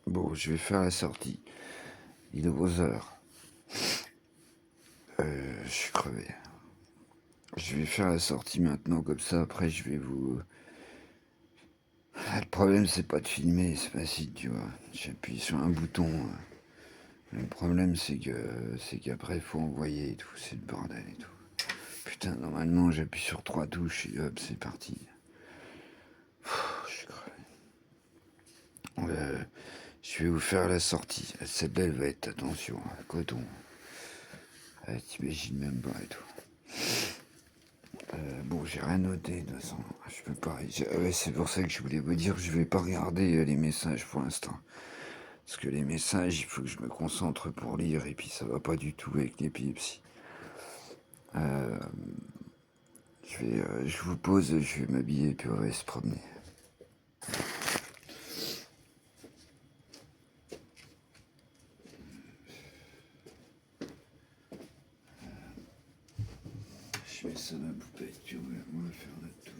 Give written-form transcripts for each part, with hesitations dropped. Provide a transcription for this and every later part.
Bon, je vais faire la sortie. Il est 11h. Je suis crevé. Je vais faire la sortie maintenant, comme ça, après je vais vous... Le problème, c'est pas de filmer, c'est facile, tu vois. J'appuie sur un bouton. Le problème, c'est qu'après, il faut envoyer et tout. C'est le bordel et tout. Putain, normalement, j'appuie sur 3 touches et hop, c'est parti. Je suis crevé. Je vais vous faire la sortie. Celle-là, elle va être, attention, coton. T'imagines même pas et tout. Bon, j'ai rien noté, de toute façon. Je peux pas. Ouais, c'est pour ça que je voulais vous dire, je vais pas regarder les messages pour l'instant. Parce que les messages, il faut que je me concentre pour lire, et puis ça va pas du tout avec l'épilepsie. Je vous pose, je vais m'habiller, puis on va se promener. Je mets ça dans la poupette, puis on va faire notre tour.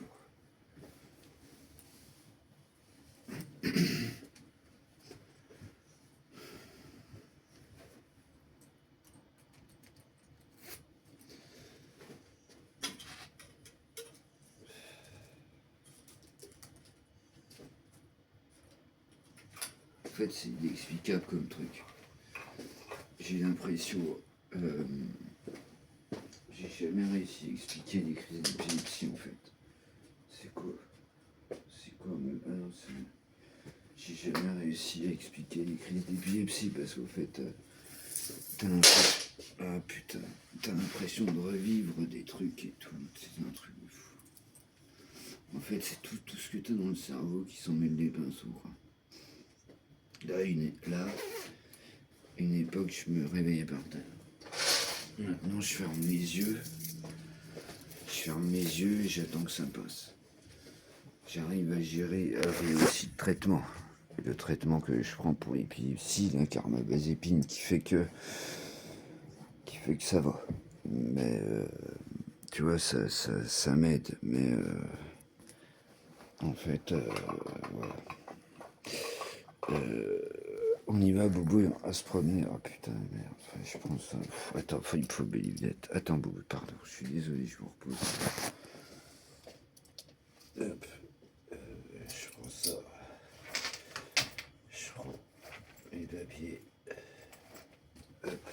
En fait, c'est inexplicable comme truc. J'ai l'impression... j'ai jamais réussi à expliquer les crises d'épilepsie, en fait. C'est quoi? C'est quoi Ah non, c'est... J'ai jamais réussi à expliquer les crises d'épilepsie, parce qu'en fait... t'as l'impression... Ah putain... T'as l'impression de revivre des trucs et tout. C'est un truc de fou. En fait, c'est tout ce que t'as dans le cerveau qui s'en mêle des pinceaux, quoi. Là, une époque, je me réveillais par terre. Maintenant, je ferme les yeux. Je ferme mes yeux et j'attends que ça passe. J'arrive à gérer aussi le traitement. Le traitement que je prends pour l'épilepsie, la carbamazépine, qui fait que ça va. Mais tu vois, ça m'aide. Mais en fait, voilà. On y va, Boubou, on va se promener. Oh putain, merde. Enfin, je prends ça. Attends, il me faut Bélivette. Attends, Boubou, pardon. Je suis désolé, je vous repose. Hop. Je prends ça. Je prends les papiers. Hop.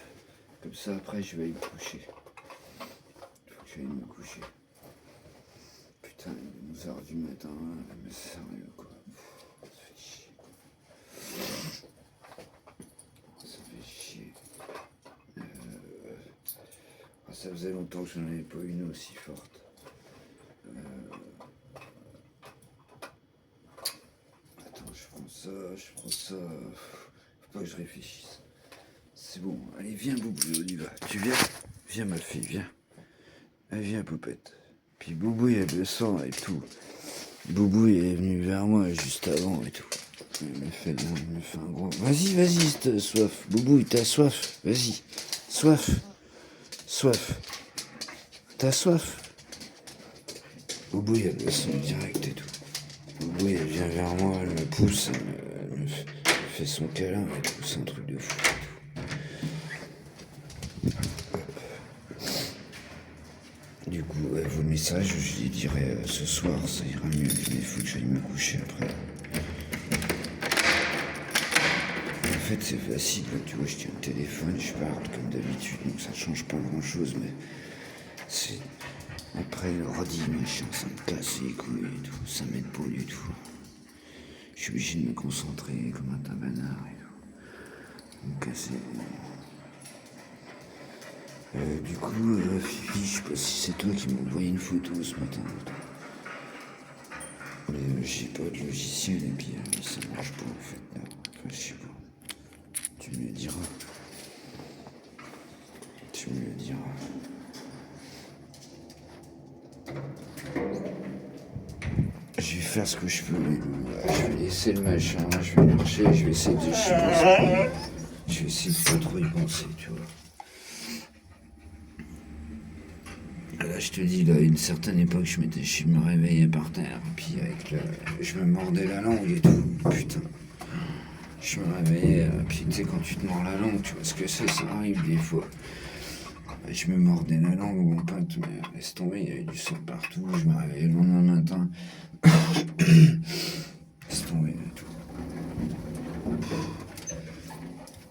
Comme ça, après, je vais aller me coucher. Il faut que j'aille me coucher. Putain, il est 11h du matin. Mais sérieux, quoi. Ça fait chier, quoi. Ça fait chier. Ça faisait longtemps que je n'en avais pas une aussi forte. Attends, je prends ça. Faut pas que je réfléchisse. C'est bon, allez, viens, Boubou, on y va. Tu viens? Viens, ma fille, viens. Allez, viens, poupette. Puis Boubou, il a le sang et tout. Boubou, il est venu vers moi juste avant et tout. Il me fait un gros... Vas-y, t'as soif. Boubou, t'as soif. Vas-y. Soif. T'as soif. Boubou, il a le sang direct et tout. Boubou, elle vient vers moi, elle me pousse, elle me fait son câlin et tout. C'est un truc de fou. Du coup, vos messages, je les dirai ce soir, ça ira mieux, mais il faut que j'aille me coucher après. En fait, c'est facile, tu vois, je tiens le téléphone, je parle comme d'habitude, donc ça change pas grand-chose, mais c'est... Après, l'ordi, machin, ça me casse les couilles et tout, ça m'aide pas du tout. Je suis obligé de me concentrer comme un tabanard et tout. Me casser... du coup, Fifi, je sais pas si c'est toi qui m'as envoyé une photo ce matin. Mais j'ai pas de logiciel et puis ça marche pas en fait. Non. Enfin, je sais pas. Tu me le diras. Je vais faire ce que je peux. Je vais laisser le machin, je vais marcher, je vais essayer de chipoter. Je vais essayer de pas trop y penser, tu vois. Là, je te dis, là, à une certaine époque, je me réveillais par terre, puis je me mordais la langue et tout, putain. Je me réveillais, puis tu sais, quand tu te mords la langue, tu vois ce que c'est, ça arrive des fois. Je me mordais la langue, mon pote, mais laisse tomber, il y avait du sang partout. Je me réveillais le lendemain matin. Laisse tomber et tout.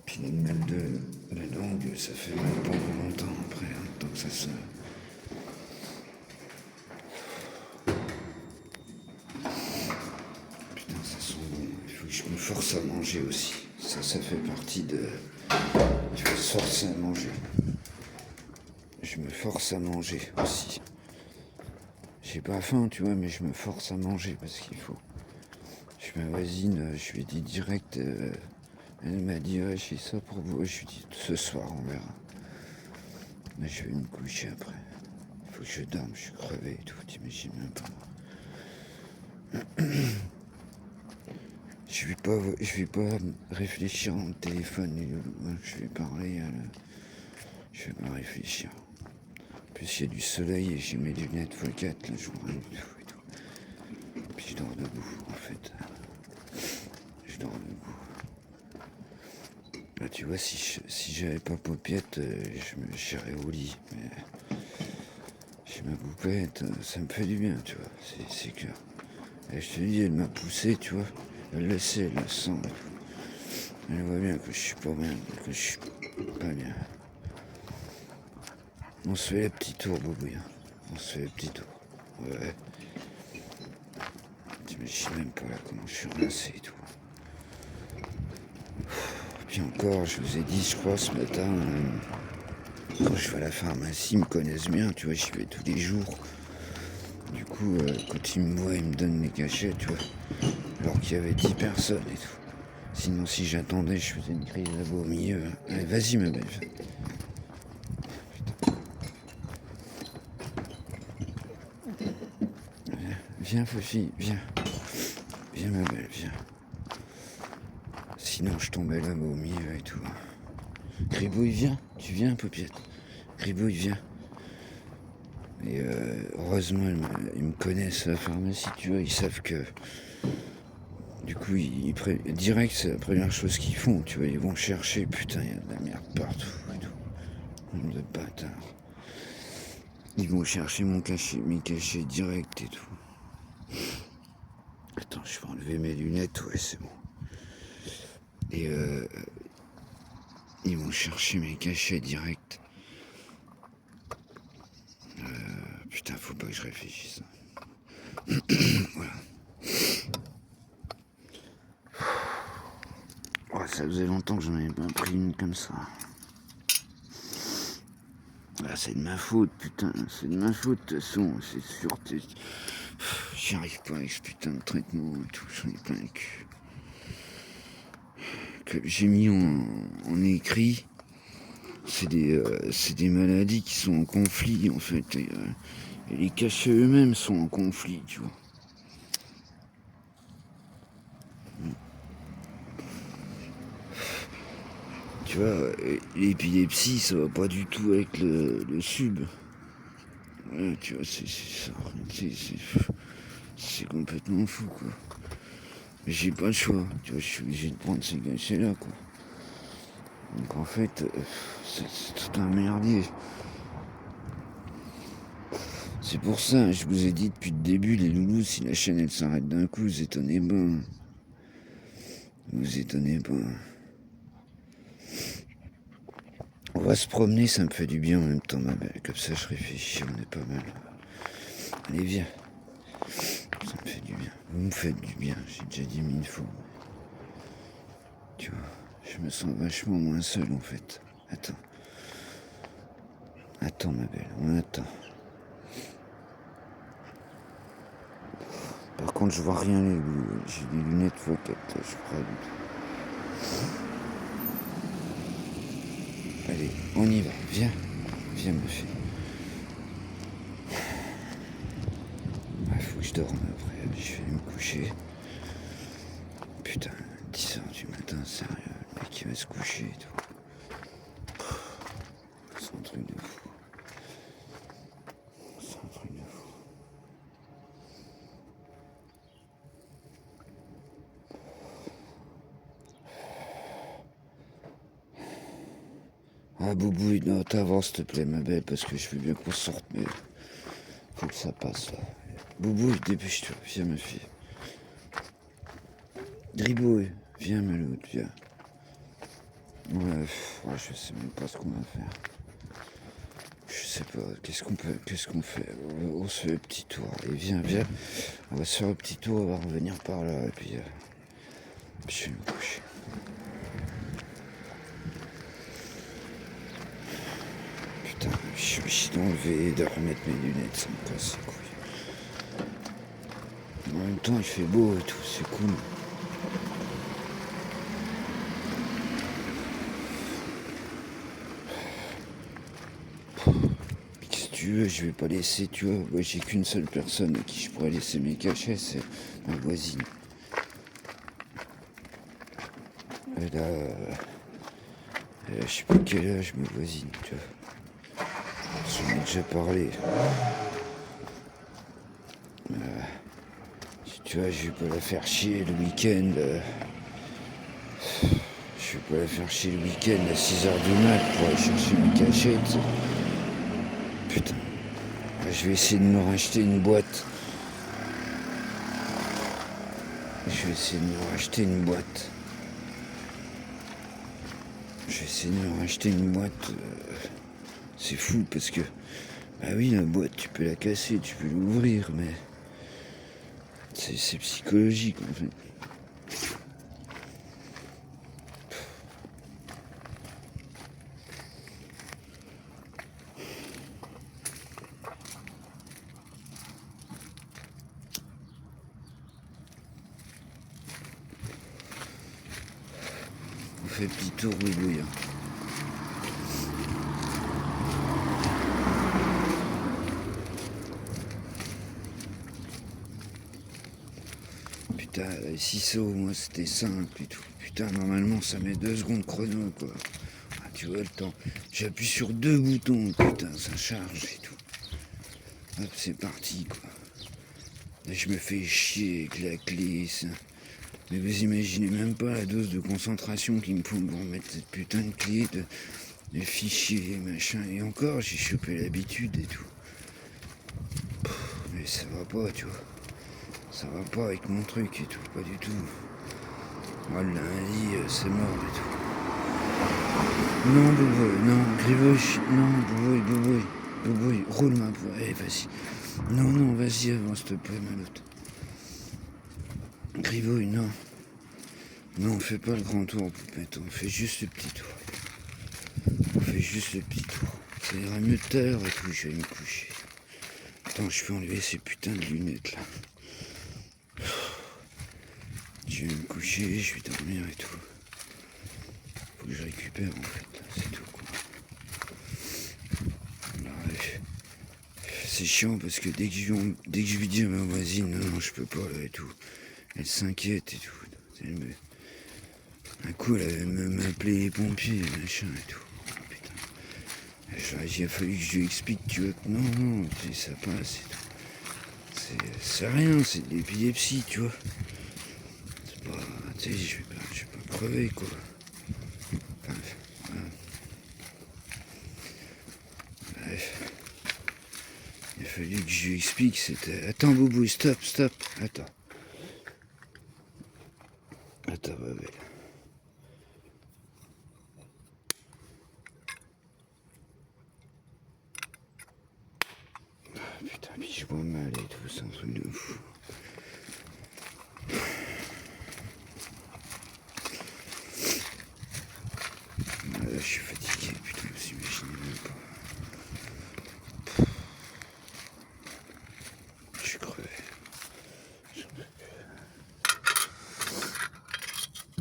Puis le mal de la langue, ça fait mal pendant longtemps après, hein, tant que ça se. Putain, ça sent bon. Il faut que je me force à manger aussi. Ça fait partie de. Je me force à manger. Je me force à manger aussi. J'ai pas faim, tu vois, mais je me force à manger parce qu'il faut. Je suis ma voisine, je lui ai dit direct. Elle m'a dit, ouais, j'ai ça pour vous. Je lui ai dit, ce soir, on verra. Mais je vais me coucher après. Il faut que je dorme, je suis crevé et tout, t'imagines même pas. Je vais pas réfléchir dans le téléphone, je vais parler, je vais pas réfléchir. En plus, il y a du soleil et j'ai mes lunettes x4, là, je vois rien du tout et tout. Puis je dors debout, en fait. Je dors debout. Là, tu vois, si j'avais pas paupiette, je me chierais au lit. Mais j'ai ma poupette, ça me fait du bien, tu vois, c'est clair. Et je te dis, elle m'a poussé, tu vois. Elle le sait, elle le sent. Elle voit bien que je suis pas bien, que je suis pas bien. On se fait les petits tours, Boubouille. On se fait les petits tours. Ouais. T'imagines même pas là comment je suis rincé et tout. Puis encore, je vous ai dit, je crois, ce matin, quand je vais à la pharmacie, ils me connaissent bien, tu vois, j'y vais tous les jours. Du coup, quand ils me voient, ils me donnent les cachets, tu vois. Alors qu'il y avait 10 personnes et tout. Sinon, si j'attendais, je faisais une crise là-bas au milieu. Allez, vas-y, ma belle. Viens, Fofi, viens. Viens, ma belle, viens. Sinon, je tombais là-bas au milieu et tout. Gribouille, viens. Tu viens, Paupiette. Gribouille, viens. Et heureusement, ils me connaissent à la pharmacie, tu vois. Ils savent que. Du coup, direct, c'est la première chose qu'ils font, tu vois. Ils vont chercher. Putain, il y a de la merde partout et tout. Nombre de bâtards. Ils vont chercher mes cachets direct et tout. Attends, je vais enlever mes lunettes, ouais, c'est bon. Et ils vont chercher mes cachets direct. Putain, faut pas que je réfléchisse. Voilà. Ouais, ça faisait longtemps que j'en avais pas pris une comme ça. Ah, c'est de ma faute, putain, c'est de ma faute, de toute façon, c'est sûr. J'y arrive pas avec ce putain de traitement et tout, j'en ai plein le cul. Que j'ai mis en écrit, c'est des maladies qui sont en conflit, en fait. Et les cachets eux-mêmes sont en conflit, tu vois. Tu vois, l'épilepsie, ça va pas du tout avec le sub. Ouais, tu vois, c'est complètement fou, quoi. Mais j'ai pas le choix, tu vois, je suis obligé de prendre ces cachets-là, quoi. Donc en fait, c'est tout un merdier. C'est pour ça, je vous ai dit depuis le début, les loulous, si la chaîne elle s'arrête d'un coup, vous étonnez pas. Vous étonnez pas. On va se promener, ça me fait du bien en même temps, ma belle. Comme ça, je réfléchis, on est pas mal. Allez, viens. Ça me fait du bien. Vous me faites du bien, j'ai déjà dit 1000 fois. Tu vois, je me sens vachement moins seul en fait. Attends. Attends, ma belle, on attend. Par contre, je vois rien, j'ai des lunettes x4 là, je crois. Allez, on y va, viens. Viens, ma fille. Il faut que je dorme après, je vais me coucher. Putain, 10h du matin, sérieux, le mec qui va se coucher et tout. C'est un truc de fou. C'est un truc de fou. Ah, Boubou, non, t'avances, s'il te plaît, ma belle, parce que je veux bien qu'on sorte, mais faut que ça passe, là. Boubou, dépêche-toi, viens, ma fille. Gribouille, viens, ma loutre, viens. Ouais, je sais même pas ce qu'on va faire. Je sais pas, qu'est-ce qu'on fait on se fait le petit tour, allez, viens, on va se faire un petit tour, on va revenir par là, et puis je vais me coucher. Putain, je suis d'enlever et de remettre mes lunettes, ça me casse les couilles. En même temps, il fait beau et tout, c'est cool. Qu'est-ce que tu veux, je vais pas laisser, tu vois. Moi, j'ai qu'une seule personne à qui je pourrais laisser mes cachets, c'est ma voisine. Elle a je sais plus quel âge, ma voisine, tu vois. J'en ai déjà parlé. Tu vois, je vais pas la faire chier le week-end. Je vais pas la faire chier le week-end à 6h du mat pour aller chercher mes cachettes. Putain. Je vais essayer de me racheter une boîte. Je vais essayer de me racheter une boîte. C'est fou parce que, bah oui, la boîte, tu peux la casser, tu peux l'ouvrir, mais c'est psychologique en fait. On fait petit tour oui. Putain, si ça au moins c'était simple et tout. Putain, normalement ça met 2 secondes chrono quoi. Ah, tu vois le temps. J'appuie sur 2 boutons, putain, ça charge et tout. Hop, c'est parti quoi. Là, je me fais chier avec la clé, ça. Mais vous imaginez même pas la dose de concentration qu'il me faut pour mettre cette putain de clé, de fichiers, machin. Et encore, j'ai chopé l'habitude et tout. Mais ça va pas, tu vois. Ça va pas avec mon truc et tout, pas du tout. Moi, le lundi, c'est mort et tout. Non, Boubouille, non, Grivouille, non, Boubouille, roule ma poire, allez, vas-y. Non, vas-y, avance, s'il te plaît, Maloute. Grivouille, non. Non, on fait pas le grand tour, poupette, on fait juste le petit tour. Ça ira mieux tout à l'heure et tout, je vais me coucher. Attends, je vais enlever ces putains de lunettes là. Je vais me coucher, je vais dormir et tout. Faut que je récupère en fait, c'est tout quoi. C'est chiant parce que dès que je lui dis à ma voisine non je peux pas là et tout, elle s'inquiète et tout. Un coup elle avait m'appeler les pompiers machin et tout. Putain. Il a fallu que je lui explique, tu vois, que non, ça passe et tout. C'est rien, c'est de l'épilepsie, tu vois. C'est pas, tu sais, je vais pas crever quoi. Bref. Il a fallu que je lui explique, c'était... Attends, Boubou, stop, attends. Attends, ma belle. Putain, mais je vois mal et tout, c'est un truc de fou. Là, je suis fatigué, putain, vous imaginez même pas. Je suis crevé.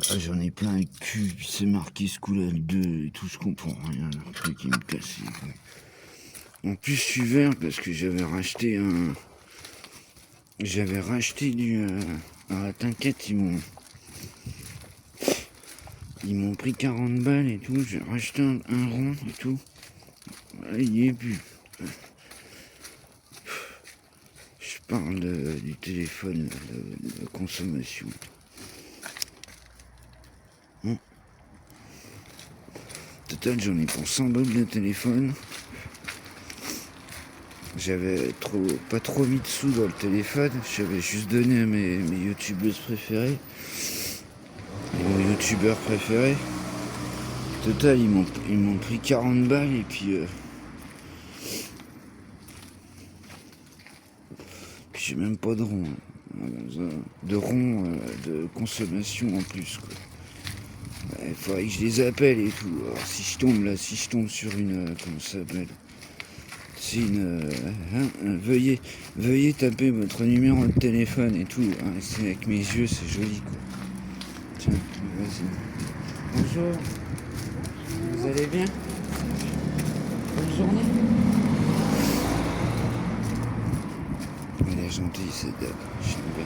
Ah, j'en ai plein le cul, puis c'est marqué School 2 et tout, je comprends rien, le truc qui me casse les couilles. En plus, je suis vert parce que j'avais racheté du... Ah, t'inquiète, ils m'ont pris 40 balles et tout, j'ai racheté un rond et tout. Voilà, il n'y est plus. Je parle du téléphone, de la consommation. total, j'en ai pour 100 balles de téléphone. J'avais pas trop mis de sous dans le téléphone. J'avais juste donné à mes youtubeuses préférées. Et mon youtubeur préféré. Total, ils m'ont pris 40 balles et puis j'ai même pas de rond. De consommation en plus, quoi. Il faudrait que je les appelle et tout. Alors si je tombe sur une... comment ça s'appelle? C'est une... veuillez taper votre numéro de téléphone et tout. Hein, c'est avec mes yeux, c'est joli, quoi. Tiens, vas-y. Bonjour. Vous allez bien? Bonne journée. Elle est gentille, cette dame. Je suis bien.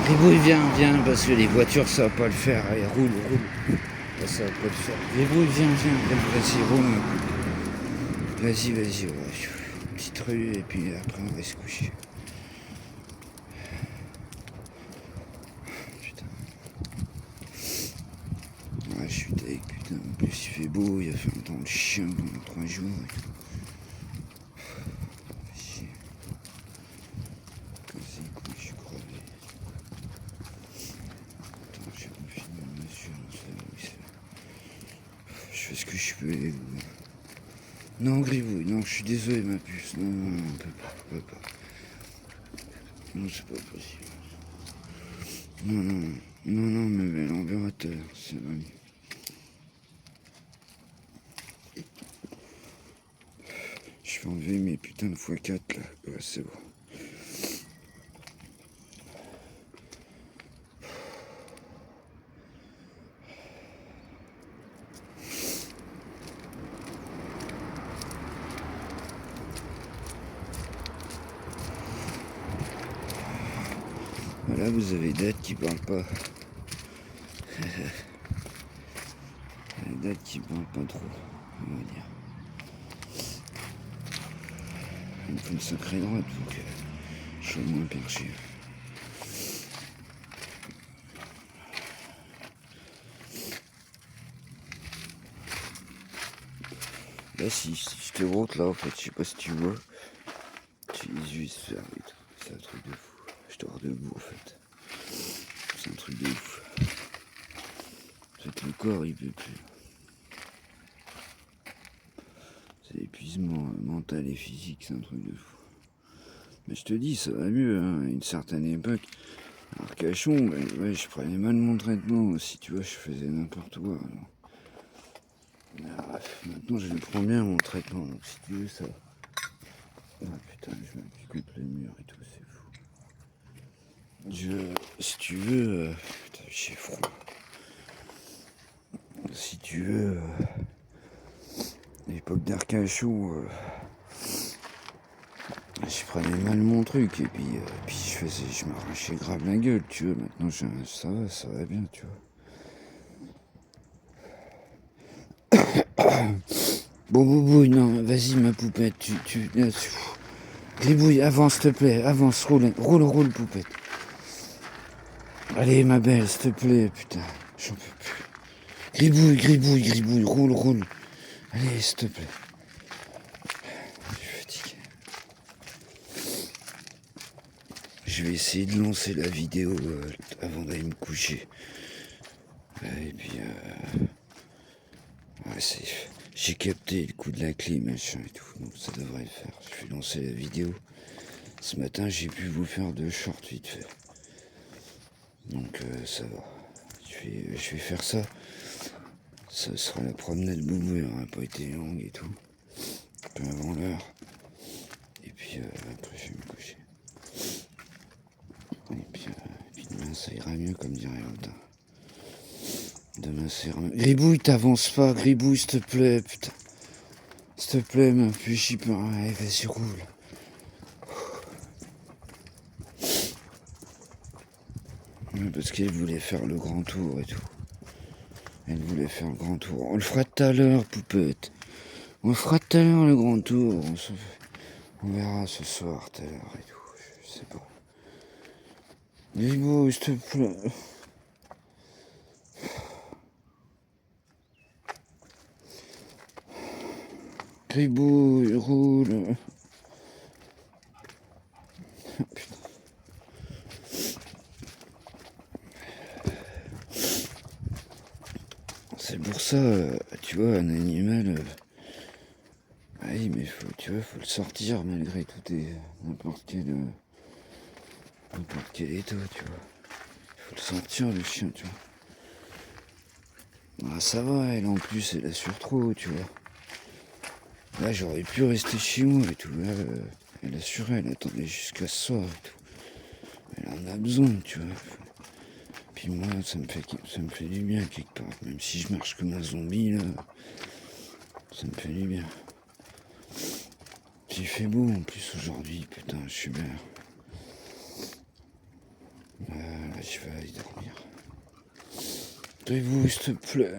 Gribouille, viens, parce que les voitures, ça va pas le faire. Allez, roule. Ça va pas le faire. Gribouille, viens, vas-y, roule. Vas-y, ouais. Petite rue, et puis après, on va se coucher. Putain. Ouais, je suis avec, putain. En plus, il fait beau, il a fait un temps de chien pendant 3 jours. Je fais ce que je peux. Non, Gribouille, non, je suis désolé, ma puce. Non, on peut pas. Non, c'est pas possible. Non, mais on verra tout à l'heure, c'est vrai. Je vais enlever mes putains de x4 là. Ouais, c'est bon. Voilà, vous avez Dad qui parle pas. Dad qui parle pas trop, on va dire. Il me fait une sacrée droite, donc je suis moins perché. Là, si je te montre là, en fait, je sais pas si tu vois. Tu les yeux se ferment et tout. C'est un truc de fou. Je dors debout, en fait. C'est un truc de ouf. En fait, le corps, il peut plus. C'est l'épuisement mental et physique, c'est un truc de fou. Mais je te dis, ça va mieux, hein. À une certaine époque, à Arcachon, ouais, je prenais mal mon traitement. Si tu vois, je faisais n'importe quoi. Maintenant, je prends bien mon traitement. Donc, si tu veux, ça. Ah putain, je m'appuie contre le mur et tout, c'est fou. Si tu veux. Putain, j'ai froid. Si tu veux. À l'époque d'Arcachon. Je prenais mal mon truc et puis je m'arrachais grave la gueule, tu vois. Maintenant ça va bien, tu vois. Bon boubouille, non, vas-y ma poupette, Gribouille, avance s'il te plaît, avance, roule poupette. Allez ma belle, s'il te plaît, putain, j'en peux plus. Gribouille, roule. Allez, s'il te plaît. Je suis fatigué. Je vais essayer de lancer la vidéo avant d'aller me coucher. Et puis, ouais, j'ai capté le coup de la clé, machin et tout, donc ça devrait le faire. Je vais lancer la vidéo. Ce matin, j'ai pu vous faire 2 shorts vite fait. Donc, ça va. Je vais faire ça. Ça sera la promenade boubou, elle n'aura pas été longue et tout. Un peu avant l'heure. Et puis, après, je vais me coucher. Et puis demain, ça ira mieux, comme dirait l'autre. Demain, ça ira mieux. Gribouille, t'avances pas, Gribouille, s'il te plaît, putain. S'il te plaît, ma puce, allez, vas-y, roule. Ouais, parce qu'elle voulait faire le grand tour et tout. Elle voulait faire le grand tour. On le fera tout à l'heure, poupette. On le fera tout à l'heure, le grand tour. On verra ce soir, tout à l'heure et tout. Je sais pas. Gribouille, s'il te plaît. Gribouille, roule. C'est pour ça, tu vois, un animal. Oui, mais tu vois, faut le sortir malgré tout et n'importe quel état, tu vois. Il faut le sortir, le chien, tu vois. Ah, ça va, elle en plus, elle assure trop, tu vois. Là, j'aurais pu rester chez moi et tout. Là, elle assurait, elle attendait jusqu'à ce soir et tout. Elle en a besoin, tu vois. Puis moi, ça me fait du bien quelque part. Même si je marche comme un zombie, là, ça me fait du bien. Puis il fait beau en plus aujourd'hui, putain, je suis bien. Là, je vais aller dormir. Gribouille, s'il te plaît.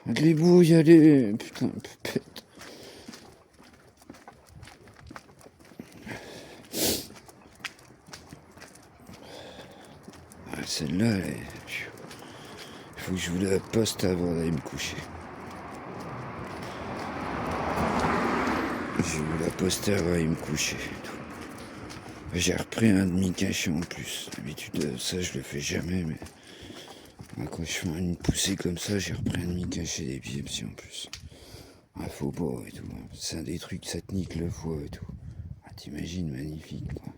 Gribouille, allez, putain, pépette. Ah, celle-là, elle est... Il faut que je vous la poste avant d'aller me coucher. Je vais vous la poster avant d'aller me coucher. J'ai repris un demi-cachet en plus. D'habitude, ça, je le fais jamais, mais... Quand je fais une poussée comme ça, j'ai repris un demi-cachet d'épilepsie en plus. Ah, faut pas et tout. C'est un des trucs, ça te nique le foie et tout. Ah, t'imagines, magnifique, quoi.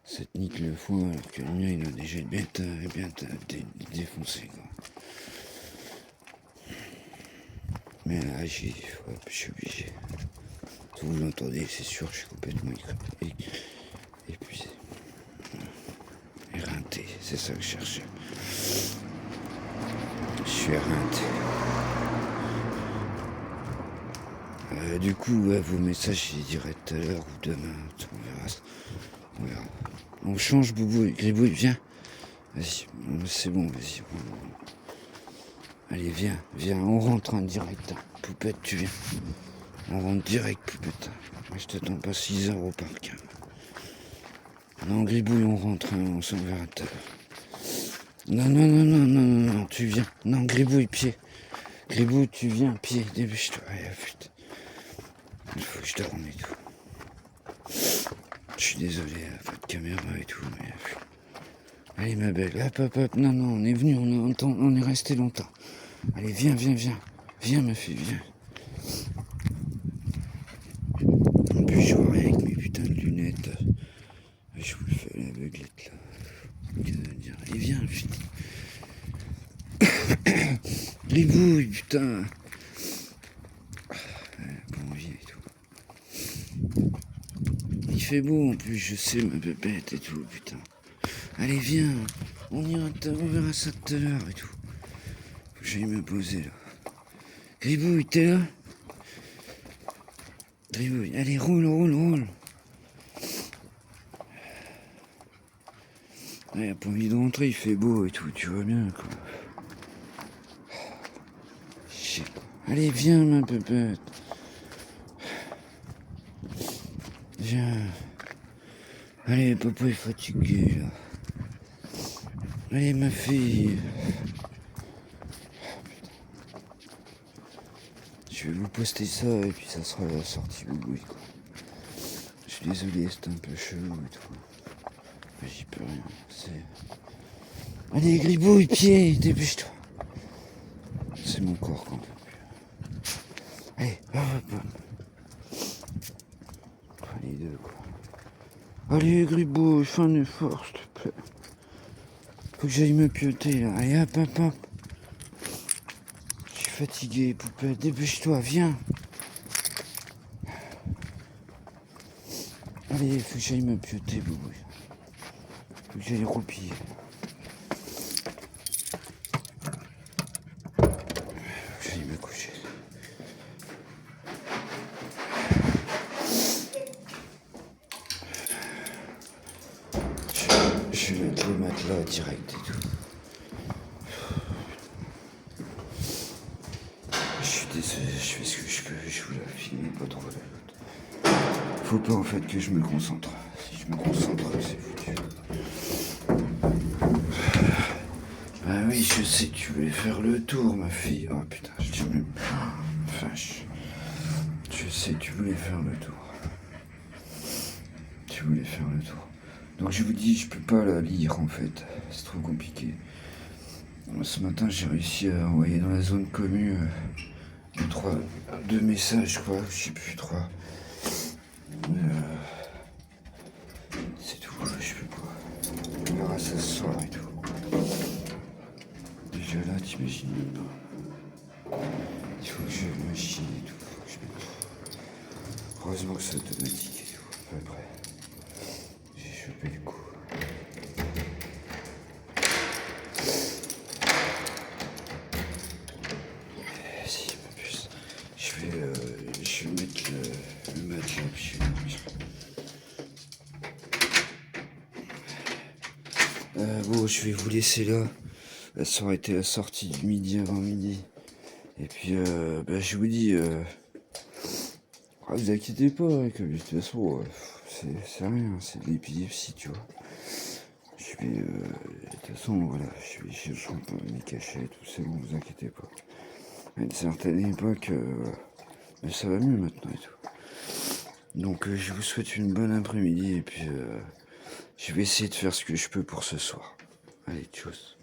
Ça te nique le foie alors que le mien, il a déjà bien défoncé, quoi. Mais là, je suis obligé. Tout vous l'entendez, c'est sûr, je suis complètement épuisé. Éreinté, c'est ça que je cherchais. Je suis éreinté. Du coup, vos messages, je les dirai tout à l'heure ou demain. On verra. On change, Boubou. Gribouille, viens. Vas-y, c'est bon, vas-y. Allez, viens, on rentre en direct. Poupette, tu viens. On rentre direct, Poupette. Moi, je t'attends pas 6 heures au parc. Non, Gribouille, on rentre, on s'en verra tout à l'heure. Non, tu viens. Non, Gribouille, pied. Gribouille, tu viens, pied, dépêche-toi. Allez, putain. Il faut que je dorme et tout. Je suis désolé, pas de caméra et tout, mais... Allez, ma belle, hop, non, on est venu, on est resté longtemps. Allez, viens, ma fille, viens. En plus, je vois rien avec mes putains de lunettes. Je vous le fais à l'aveuglette, là. Qu'est-ce que ça veut dire? Allez, viens, putain. Les bouilles, putain. Bon, viens et tout. Il fait beau, en plus, je sais, ma bébête et tout, putain. Allez, viens, on verra ça tout à l'heure et tout. Faut que j'aille me poser, là. Gribouille, t'es là? Gribouille, allez, roule. Il a pas envie de rentrer, il fait beau et tout, tu vois bien, quoi. Allez, viens, ma pépette. Viens. Allez, papa est fatigué, là. Allez, ma fille. Je vais vous poster ça et puis ça sera la sortie boubouille, quoi. Je suis désolé, c'est un peu chelou et tout. Mais j'y peux rien, c'est... Allez, Gribouille, pied, dépêche-toi. C'est mon corps qu'on peut plus. Allez, hop. Les deux, quoi. Allez, Gribouille, fais un effort, s'il te plaît. Faut que j'aille me pioter, là. Allez, hop. Je suis fatigué, poupée. Dépêche-toi, viens. Allez, faut que j'aille me pioter, boubouille. Faut que j'aille roupiller. Faut que j'aille me coucher. Je vais mettre le matelas direct et tout. Je suis désolé, je fais ce que je peux, je vous la file. filme pas trop la note. Faut pas en fait que je me concentre. Si je me concentre, c'est foutu. Ah oui, je sais, tu voulais faire le tour, ma fille. Oh putain, je dis même. Vache. Je sais, tu voulais faire le tour. Tu voulais faire le tour. Donc je vous dis, je peux pas la lire en fait. C'est trop compliqué. Ce matin, j'ai réussi à envoyer dans la zone commune deux messages, je crois. Je sais plus, 3. C'est tout, je peux pas. On verra ça ce soir et tout. Déjà là, t'imagines même pas. Il faut que je machine et tout. Faut que je... Heureusement que c'est automatique et tout. À peu près. J'ai chopé le coup. Si, ma puce. Je vais mettre le match là, puis je vais dormir. Bon, je vais vous laisser là. Ça aurait été la sortie du midi avant midi. Et puis, je vous dis, vous inquiétez pas, hein, que de toute façon, c'est rien, c'est de l'épilepsie, tu vois. Je vais, de toute façon, voilà, je vais chercher mes cachets, tout, c'est bon, vous inquiétez pas. À une certaine époque, mais ça va mieux maintenant et tout. Donc, je vous souhaite une bonne après-midi, et puis, je vais essayer de faire ce que je peux pour ce soir. Allez, tchuss.